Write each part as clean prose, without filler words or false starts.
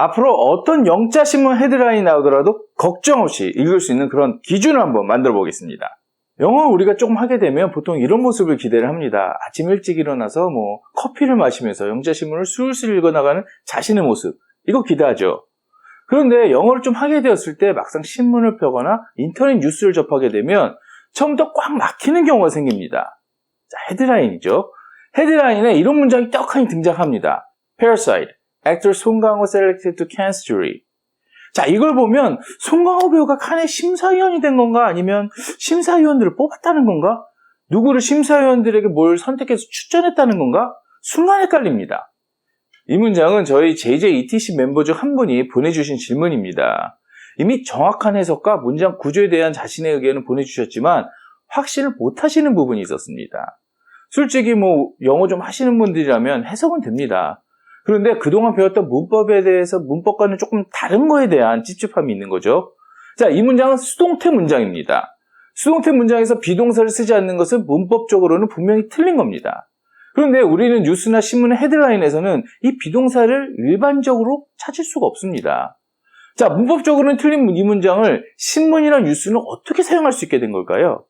앞으로 어떤 영자신문 헤드라인이 나오더라도 걱정 없이 읽을 수 있는 그런 기준을 한번 만들어 보겠습니다. 영어를 우리가 조금 하게 되면 보통 이런 모습을 기대를 합니다. 아침 일찍 일어나서 커피를 마시면서 영자신문을 술술 읽어나가는 자신의 모습, 이거 기대하죠. 그런데 영어를 좀 하게 되었을 때 막상 신문을 펴거나 인터넷 뉴스를 접하게 되면 처음부터 꽉 막히는 경우가 생깁니다. 자, 헤드라인이죠. 헤드라인에 이런 문장이 떡하니 등장합니다. Parasite, actor 송강호 selected to Cannes jury. 자, 이걸 보면 송강호 배우가 칸의 심사위원이 된 건가, 아니면 심사위원들을 뽑았다는 건가, 누구를 심사위원들에게 뭘 선택해서 추천했다는 건가, 순간 헷갈립니다. 이 문장은 저희 JJETC 멤버 중 한 분이 보내주신 질문입니다. 이미 정확한 해석과 문장 구조에 대한 자신의 의견을 보내주셨지만 확신을 못하시는 부분이 있었습니다. 솔직히 영어 좀 하시는 분들이라면 해석은 됩니다. 그런데 그동안 배웠던 문법에 대해서 문법과는 조금 다른 거에 대한 찝찝함이 있는 거죠. 자, 이 문장은 수동태 문장입니다. 수동태 문장에서 비동사를 쓰지 않는 것은 문법적으로는 분명히 틀린 겁니다. 그런데 우리는 뉴스나 신문의 헤드라인에서는 이 비동사를 일반적으로 찾을 수가 없습니다. 자, 문법적으로는 틀린 이 문장을 신문이나 뉴스는 어떻게 사용할 수 있게 된 걸까요?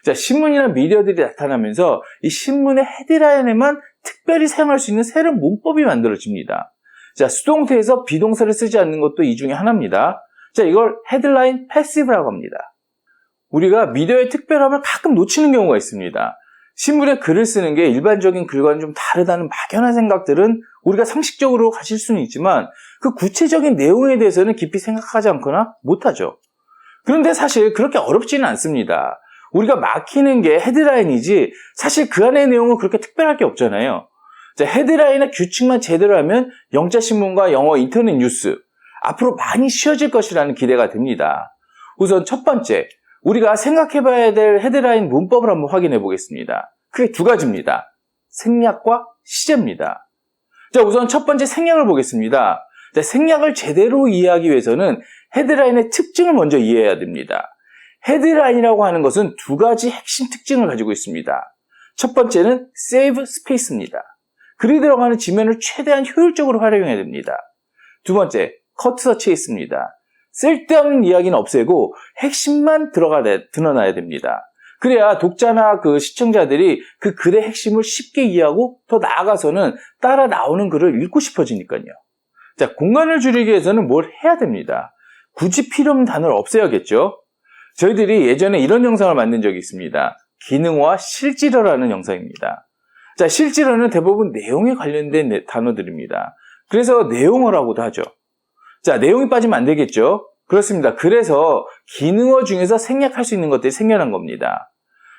자, 신문이나 미디어들이 나타나면서 이 신문의 헤드라인에만 특별히 사용할 수 있는 새로운 문법이 만들어집니다. 자, 수동태에서 비동사를 쓰지 않는 것도 이 중에 하나입니다. 자, 이걸 헤드라인 패시브라고 합니다. 우리가 미디어의 특별함을 가끔 놓치는 경우가 있습니다. 신문에 글을 쓰는 게 일반적인 글과는 좀 다르다는 막연한 생각들은 우리가 상식적으로 가질 수는 있지만 그 구체적인 내용에 대해서는 깊이 생각하지 않거나 못하죠. 그런데 사실 그렇게 어렵지는 않습니다. 우리가 막히는 게 헤드라인이지 사실 그 안의 내용은 그렇게 특별할 게 없잖아요. 자, 헤드라인의 규칙만 제대로 하면 영자신문과 영어 인터넷 뉴스 앞으로 많이 쉬워질 것이라는 기대가 됩니다. 우선 첫 번째, 우리가 생각해봐야 될 헤드라인 문법을 한번 확인해 보겠습니다. 크게 두 가지입니다. 생략과 시제입니다. 자, 우선 첫 번째 생략을 보겠습니다. 자, 생략을 제대로 이해하기 위해서는 헤드라인의 특징을 먼저 이해해야 됩니다. 헤드라인이라고 하는 것은 두 가지 핵심 특징을 가지고 있습니다. 첫 번째는 save space입니다. 글이 들어가는 지면을 최대한 효율적으로 활용해야 됩니다. 두 번째, cut the chase입니다. 쓸데없는 이야기는 없애고 핵심만 드러나야 됩니다. 그래야 독자나 시청자들이 그 글의 핵심을 쉽게 이해하고 더 나아가서는 따라 나오는 글을 읽고 싶어지니까요. 자, 공간을 줄이기 위해서는 뭘 해야 됩니다. 굳이 필요 없는 단어를 없애야겠죠. 저희들이 예전에 이런 영상을 만든 적이 있습니다. 기능어와 실질어라는 영상입니다. 자, 실질어는 대부분 내용에 관련된 단어들입니다. 그래서 내용어라고도 하죠. 자, 내용이 빠지면 안 되겠죠? 그렇습니다. 그래서 기능어 중에서 생략할 수 있는 것들이 생겨난 겁니다.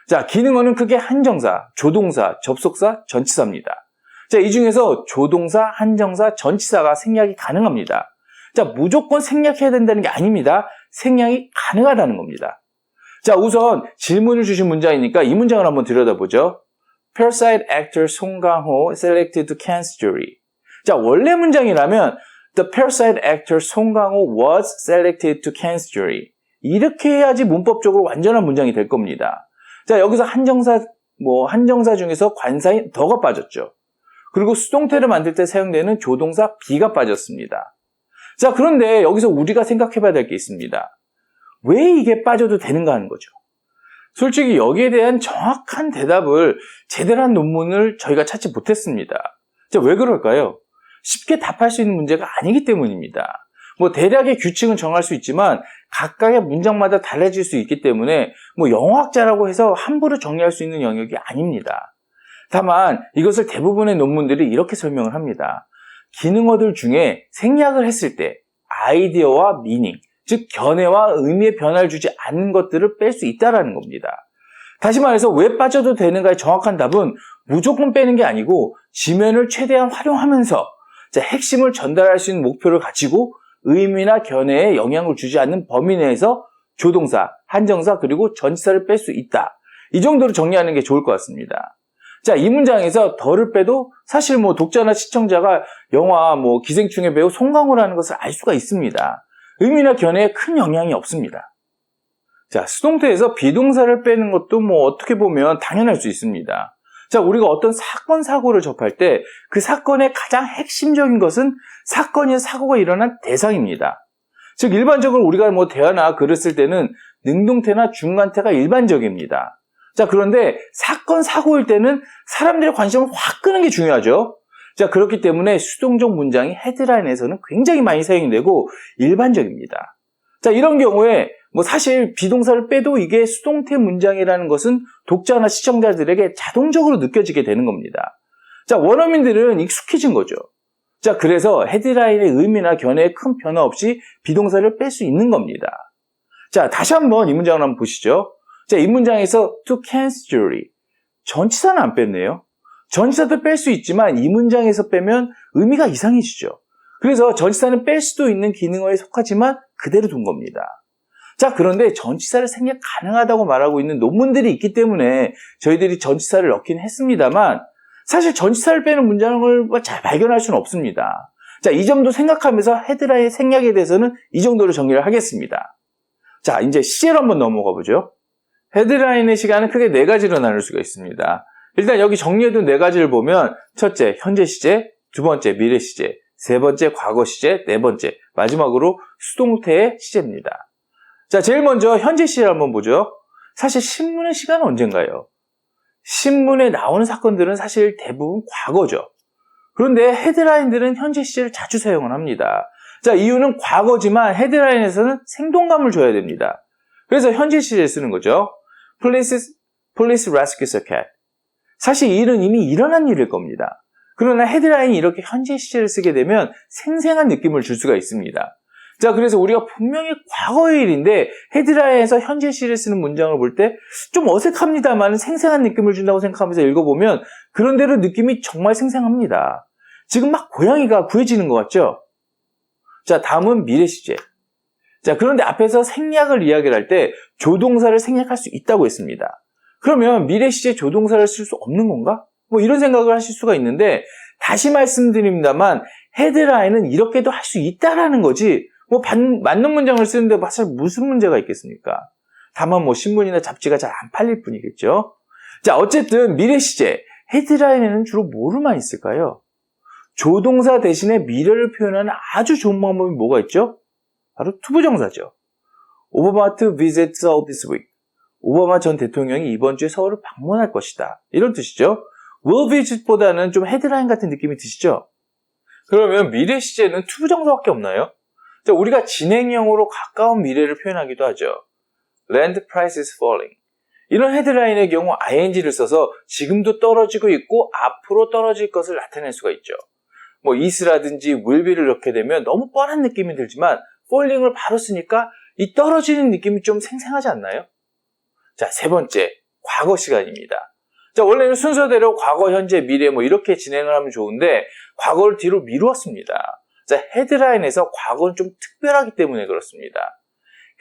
자, 기능어는 크게 한정사, 조동사, 접속사, 전치사입니다. 자, 이 중에서 조동사, 한정사, 전치사가 생략이 가능합니다. 자, 무조건 생략해야 된다는 게 아닙니다. 생략이 가능하다는 겁니다. 자, 우선 질문을 주신 문장이니까 이 문장을 한번 들여다보죠. Parasite actor 송강호 selected to Cannes jury. 자, 원래 문장이라면 The parasite actor 송강호 was selected to Cannes jury. 이렇게 해야지 문법적으로 완전한 문장이 될 겁니다. 자, 여기서 한정사 중에서 관사인 더가 빠졌죠. 그리고 수동태를 만들 때 사용되는 조동사 be가 빠졌습니다. 자, 그런데 여기서 우리가 생각해 봐야 될 게 있습니다. 왜 이게 빠져도 되는가 하는 거죠. 솔직히 여기에 대한 정확한 대답을 제대로 한 논문을 저희가 찾지 못했습니다. 자, 왜 그럴까요? 쉽게 답할 수 있는 문제가 아니기 때문입니다. 대략의 규칙은 정할 수 있지만 각각의 문장마다 달라질 수 있기 때문에 영어학자라고 해서 함부로 정리할 수 있는 영역이 아닙니다. 다만 이것을 대부분의 논문들이 이렇게 설명을 합니다. 기능어들 중에 생략을 했을 때 아이디어와 미닝, 즉 견해와 의미의 변화를 주지 않는 것들을 뺄 수 있다는 겁니다. 다시 말해서 왜 빠져도 되는가의 정확한 답은 무조건 빼는 게 아니고 지면을 최대한 활용하면서 핵심을 전달할 수 있는 목표를 가지고 의미나 견해에 영향을 주지 않는 범위 내에서 조동사, 한정사 그리고 전치사를 뺄 수 있다. 이 정도로 정리하는 게 좋을 것 같습니다. 자, 이 문장에서 덜을 빼도 사실 독자나 시청자가 영화 기생충의 배우 송강호라는 것을 알 수가 있습니다. 의미나 견해에 큰 영향이 없습니다. 자, 수동태에서 비동사를 빼는 것도 어떻게 보면 당연할 수 있습니다. 자, 우리가 어떤 사건, 사고를 접할 때 그 사건의 가장 핵심적인 것은 사건이나 사고가 일어난 대상입니다. 즉 일반적으로 우리가 뭐 대화나 글을 쓸 때는 능동태나 중간태가 일반적입니다. 자, 그런데 사건, 사고일 때는 사람들의 관심을 확 끄는 게 중요하죠. 자, 그렇기 때문에 수동적 문장이 헤드라인에서는 굉장히 많이 사용이 되고 일반적입니다. 자, 이런 경우에 뭐 사실 비동사를 빼도 이게 수동태 문장이라는 것은 독자나 시청자들에게 자동적으로 느껴지게 되는 겁니다. 자, 원어민들은 익숙해진 거죠. 자, 그래서 헤드라인의 의미나 견해에 큰 변화 없이 비동사를 뺄 수 있는 겁니다. 자, 다시 한번 이 문장을 한번 보시죠. 자, 이 문장에서 to Ken's jewelry. 전치사는 안 뺐네요. 전치사도 뺄 수 있지만 이 문장에서 빼면 의미가 이상해지죠. 그래서 전치사는 뺄 수도 있는 기능어에 속하지만 그대로 둔 겁니다. 자, 그런데 전치사를 생략 가능하다고 말하고 있는 논문들이 있기 때문에 저희들이 전치사를 넣긴 했습니다만 사실 전치사를 빼는 문장을 잘 발견할 수는 없습니다. 자, 이 점도 생각하면서 헤드라인 생략에 대해서는 이 정도로 정리를 하겠습니다. 자, 이제 시제로 한번 넘어가 보죠. 헤드라인의 시간은 크게 네 가지로 나눌 수가 있습니다. 일단 여기 정리해둔 네 가지를 보면 첫째, 현재 시제, 두 번째, 미래 시제, 세 번째, 과거 시제, 네 번째, 마지막으로 수동태의 시제입니다. 자, 제일 먼저 현재 시제를 한번 보죠. 사실 신문의 시간은 언젠가요? 신문에 나오는 사건들은 사실 대부분 과거죠. 그런데 헤드라인들은 현재 시제를 자주 사용을 합니다. 자, 이유는 과거지만 헤드라인에서는 생동감을 줘야 됩니다. 그래서 현재 시제를 쓰는 거죠. Police rescues a cat. 사실 이 일은 이미 일어난 일일 겁니다. 그러나 헤드라인이 이렇게 현재 시제를 쓰게 되면 생생한 느낌을 줄 수가 있습니다. 자, 그래서 우리가 분명히 과거의 일인데 헤드라인에서 현재 시를 쓰는 문장을 볼 때 좀 어색합니다만 생생한 느낌을 준다고 생각하면서 읽어보면 그런대로 느낌이 정말 생생합니다. 지금 막 고양이가 구해지는 것 같죠? 자, 다음은 미래 시제. 자, 그런데 앞에서 생략을 이야기를 할 때 조동사를 생략할 수 있다고 했습니다. 그러면 미래 시제 조동사를 쓸 수 없는 건가? 뭐 이런 생각을 하실 수가 있는데 다시 말씀드립니다만 헤드라인은 이렇게도 할 수 있다라는 거지 뭐 맞는 문장을 쓰는데 사실 무슨 문제가 있겠습니까? 다만 뭐 신문이나 잡지가 잘 안 팔릴 뿐이겠죠. 자, 어쨌든 미래 시제 헤드라인에는 주로 뭐를 많이 쓸까요? 조동사 대신에 미래를 표현하는 아주 좋은 방법이 뭐가 있죠? 바로 투부정사죠. 오바마 to visit Seoul this week. 오바마 전 대통령이 이번 주에 서울을 방문할 것이다. 이런 뜻이죠. will visit보다는 좀 헤드라인 같은 느낌이 드시죠? 그러면 미래 시제는 투부정사밖에 없나요? 자, 우리가 진행형으로 가까운 미래를 표현하기도 하죠. Land price is falling. 이런 헤드라인의 경우 ing를 써서 지금도 떨어지고 있고 앞으로 떨어질 것을 나타낼 수가 있죠. 뭐 is라든지 will be를 넣게 되면 너무 뻔한 느낌이 들지만 falling을 바로 쓰니까 이 떨어지는 느낌이 좀 생생하지 않나요? 자, 세 번째, 과거 시간입니다. 자, 원래는 순서대로 과거, 현재, 미래 뭐 이렇게 진행을 하면 좋은데 과거를 뒤로 미루었습니다. 자, 헤드라인에서 과거는 좀 특별하기 때문에 그렇습니다.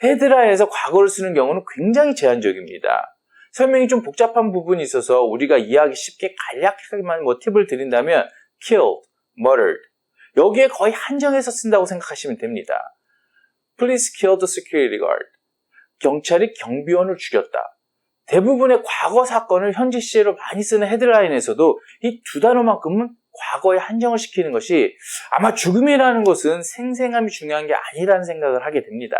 헤드라인에서 과거를 쓰는 경우는 굉장히 제한적입니다. 설명이 좀 복잡한 부분이 있어서 우리가 이해하기 쉽게 간략하게만 뭐 팁을 드린다면 killed, murdered 여기에 거의 한정해서 쓴다고 생각하시면 됩니다. Police killed the security guard. 경찰이 경비원을 죽였다. 대부분의 과거 사건을 현재 시제로 많이 쓰는 헤드라인에서도 이 두 단어만큼은 과거에 한정을 시키는 것이 아마 죽음이라는 것은 생생함이 중요한 게 아니라는 생각을 하게 됩니다.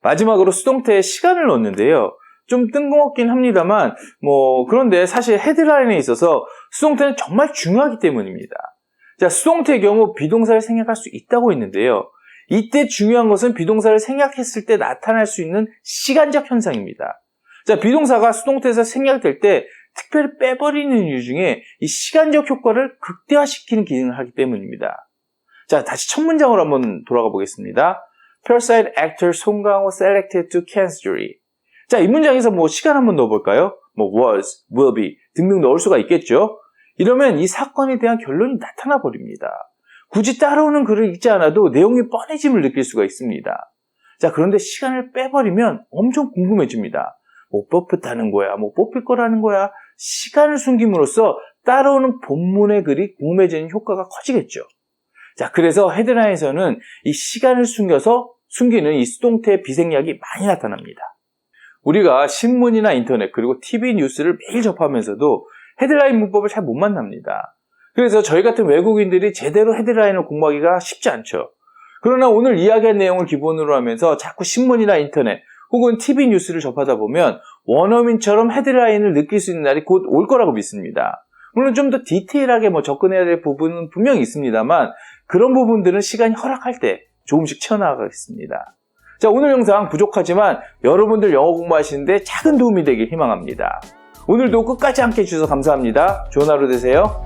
마지막으로 수동태에 시간을 넣었는데요. 좀 뜬금없긴 합니다만 그런데 사실 헤드라인에 있어서 수동태는 정말 중요하기 때문입니다. 자, 수동태의 경우 비동사를 생략할 수 있다고 했는데요. 이때 중요한 것은 비동사를 생략했을 때 나타날 수 있는 시간적 현상입니다. 자, 비동사가 수동태에서 생략될 때 특별히 빼버리는 이유 중에 이 시간적 효과를 극대화시키는 기능을 하기 때문입니다. 자, 다시 첫 문장으로 한번 돌아가 보겠습니다. Parasite actor 송강호 selected to Cannes jury. 자, 이 문장에서 시간 한번 넣어볼까요? was, will be 등등 넣을 수가 있겠죠? 이러면 이 사건에 대한 결론이 나타나 버립니다. 굳이 따라오는 글을 읽지 않아도 내용이 뻔해짐을 느낄 수가 있습니다. 자, 그런데 시간을 빼버리면 엄청 궁금해집니다. 뻣뻣하는 거야, 뽑힐 거라는 거야. 시간을 숨김으로써 따라오는 본문의 글이 궁금해지는 효과가 커지겠죠. 자, 그래서 헤드라인에서는 이 시간을 숨기는 이 수동태의 비생략이 많이 나타납니다. 우리가 신문이나 인터넷 그리고 TV 뉴스를 매일 접하면서도 헤드라인 문법을 잘 못 만납니다. 그래서 저희 같은 외국인들이 제대로 헤드라인을 공부하기가 쉽지 않죠. 그러나 오늘 이야기한 내용을 기본으로 하면서 자꾸 신문이나 인터넷 혹은 TV 뉴스를 접하다 보면 원어민처럼 헤드라인을 느낄 수 있는 날이 곧 올 거라고 믿습니다. 물론 좀 더 디테일하게 접근해야 될 부분은 분명히 있습니다만 그런 부분들은 시간이 허락할 때 조금씩 채워나가겠습니다. 자, 오늘 영상 부족하지만 여러분들 영어 공부하시는데 작은 도움이 되길 희망합니다. 오늘도 끝까지 함께 해주셔서 감사합니다. 좋은 하루 되세요.